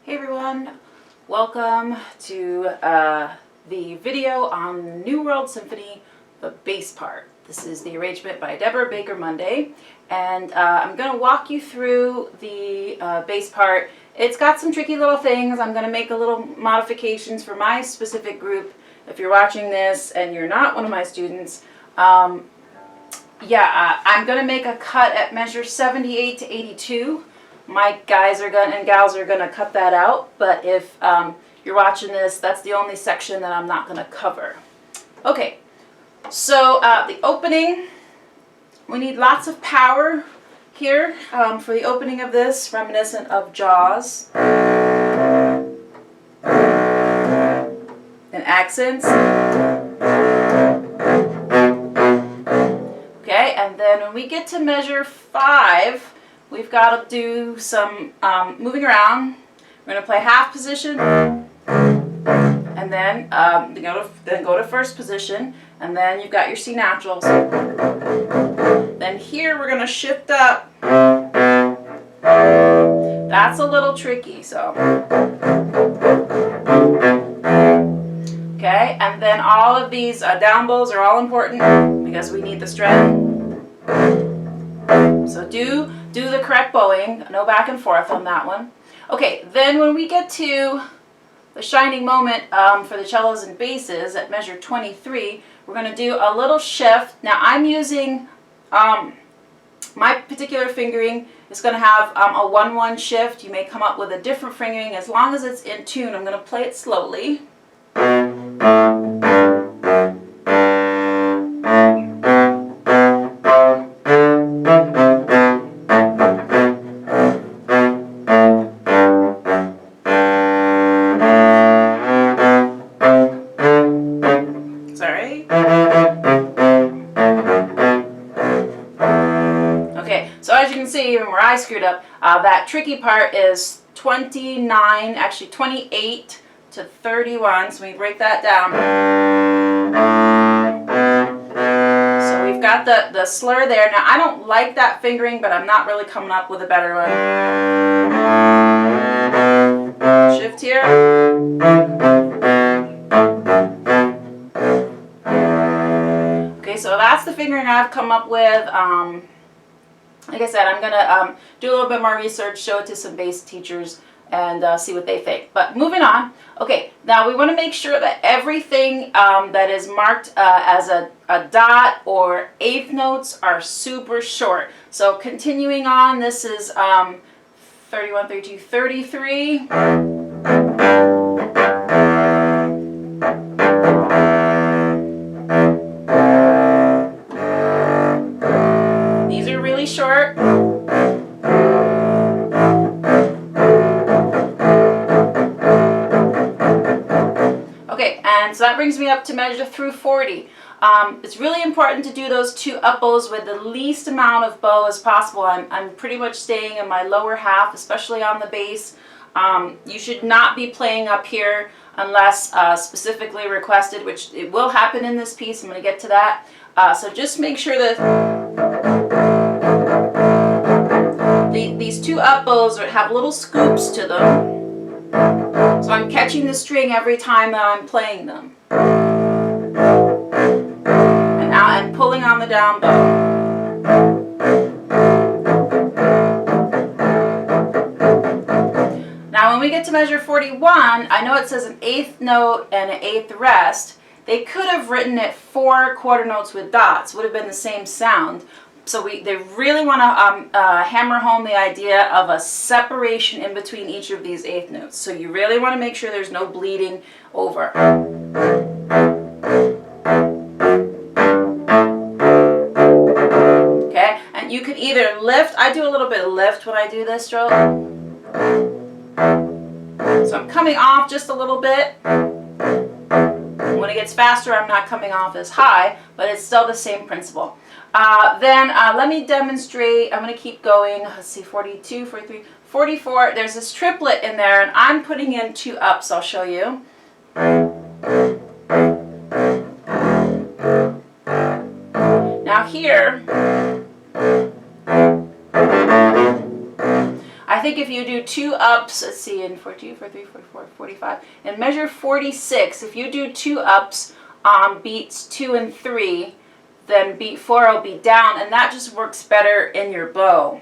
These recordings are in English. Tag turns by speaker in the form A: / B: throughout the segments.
A: Hey everyone, welcome to the video on New World Symphony, the bass part. This is the arrangement by Deborah Baker Monday, and I'm going to walk you through the bass part. It's got some tricky little things. I'm going to make a little modifications for my specific group. If you're watching this and you're not one of my students, I'm going to make a cut at measure 78 to 82. My guys are and gals are going to cut that out, but if you're watching this, that's the only section that I'm not going to cover. Okay, so the opening, we need lots of power here for the opening of this, reminiscent of Jaws. And accents. Okay, and then when we get to measure 5, we've got to do some moving around. We're going to play half position, and then go to first position, and then you've got your C naturals. Then here we're going to shift up. That's a little tricky, so. Okay, and then all of these down bows are all important because we need the strength. So do the correct bowing, no back and forth on that one. Okay, then when we get to the shining moment for the cellos and basses at measure 23, we're going to do a little shift. Now I'm using, my particular fingering is going to have a 1-1 shift. You may come up with a different fingering. As long as it's in tune, I'm going to play it slowly. Okay, so as you can see, even where I screwed up, that tricky part is 28 to 31, so we break that down. So we've got the slur there. Now I don't like that fingering, but I'm not really coming up with a better one. Shift here. Okay, so that's the fingering I've come up with. Like I said, I'm going to do a little bit more research, show it to some bass teachers, and see what they think. But moving on. Okay, now we want to make sure that everything that is marked as a dot or eighth notes are super short. So continuing on, this is 31, 32, 33. These are really short. Okay, and so that brings me up to measure through 40. It's really important to do those 2 up bows with the least amount of bow as possible. I'm pretty much staying in my lower half, especially on the bass. You should not be playing up here unless specifically requested, which it will happen in this piece. I'm going to get to that. So just make sure that these 2 up bows have little scoops to them. So I'm catching the string every time that I'm playing them. And now I'm pulling on the down bow. Now when we get to measure 41, I know it says an 8th note and an 8th rest. They could have written it 4 quarter notes with dots. Would have been the same sound. So they really want to hammer home the idea of a separation in between each of these 8th notes. So you really want to make sure there's no bleeding over. Okay, and you could either lift. I do a little bit of lift when I do this stroke. So I'm coming off just a little bit. When it gets faster, I'm not coming off as high, but it's still the same principle. Then let me demonstrate. I'm going to keep going. Let's see, 42, 43, 44. There's this triplet in there, and I'm putting in 2 ups. I'll show you. Now here, I I think if you do 2 ups, let's see, in 42, 43, 44, 45, in measure 46, if you do 2 ups on beats 2 and 3, then beat 4 will be down, and that just works better in your bow.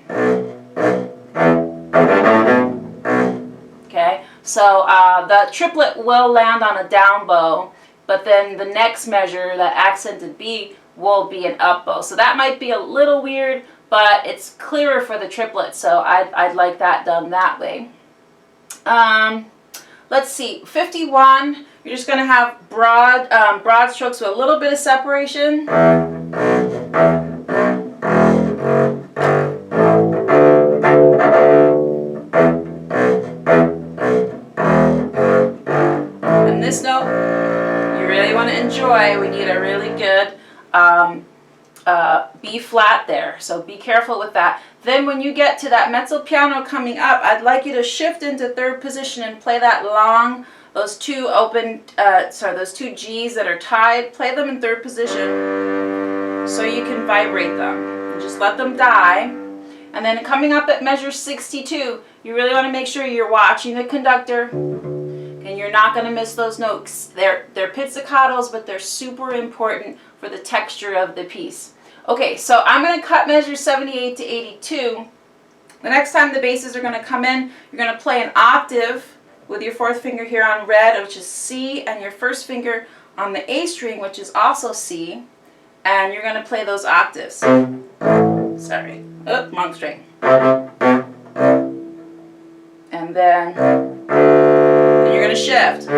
A: Okay, so the triplet will land on a down bow, but then the next measure, that accented B, will be an up bow. So that might be a little weird, but it's clearer for the triplet, so I'd like that done that way. Let's see, 51, you're just going to have broad strokes with a little bit of separation. And this note, you really want to enjoy. We need a really good B flat there, so be careful with that. Then when you get to that mezzo piano coming up, I'd like you to shift into 3rd position and play that long, those 2 those 2 G's that are tied, play them in 3rd position so you can vibrate them. And just let them die. And then coming up at measure 62, you really want to make sure you're watching the conductor, and you're not going to miss those notes. They're pizzicatos, but they're super important for the texture of the piece. Okay, so I'm going to cut measure 78 to 82. The next time the basses are going to come in, you're going to play an octave with your 4th finger here on red, which is C, and your 1st finger on the A string, which is also C, and you're going to play those octaves. Sorry, wrong string. And then you're going to shift.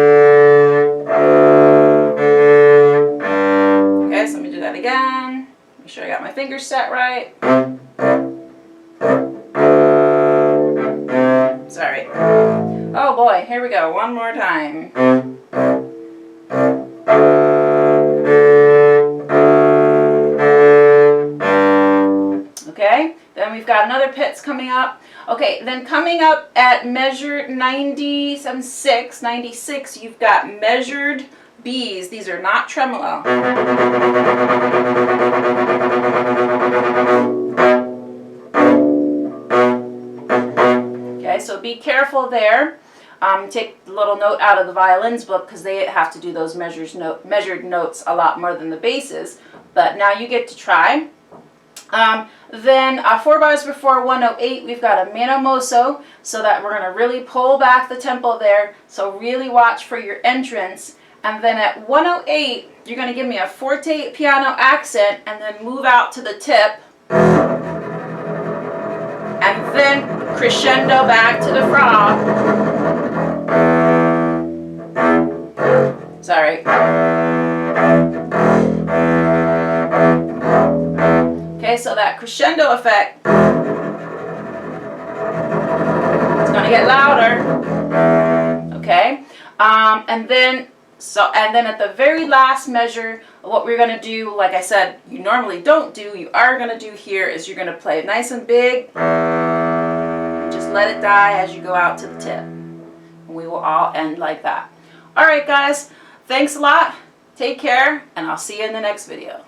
A: Okay, so let me do that again. Make sure I got my fingers set right. Sorry. Oh boy, here we go. One more time. Okay, then we've got another pitch coming up. Okay, then coming up at measure 96, you've got measured B's. These are not tremolo. Okay, so be careful there. Take the little note out of the violins book because they have to do those measured notes a lot more than the basses. But now you get to try. Then 4 bars before 108, we've got a mano mosso, so that we're going to really pull back the tempo there. So really watch for your entrance. And then at 108, you're going to give me a forte piano accent and then move out to the tip. And then crescendo back to the fra. Sorry. Okay, so that crescendo effect, it's going to get louder. Okay, and then at the very last measure, what we're going to do, like I said, you normally don't do, you are going to do here, is you're going to play nice and big, and just let it die as you go out to the tip. And we will all end like that. All right, guys, thanks a lot. Take care, and I'll see you in the next video.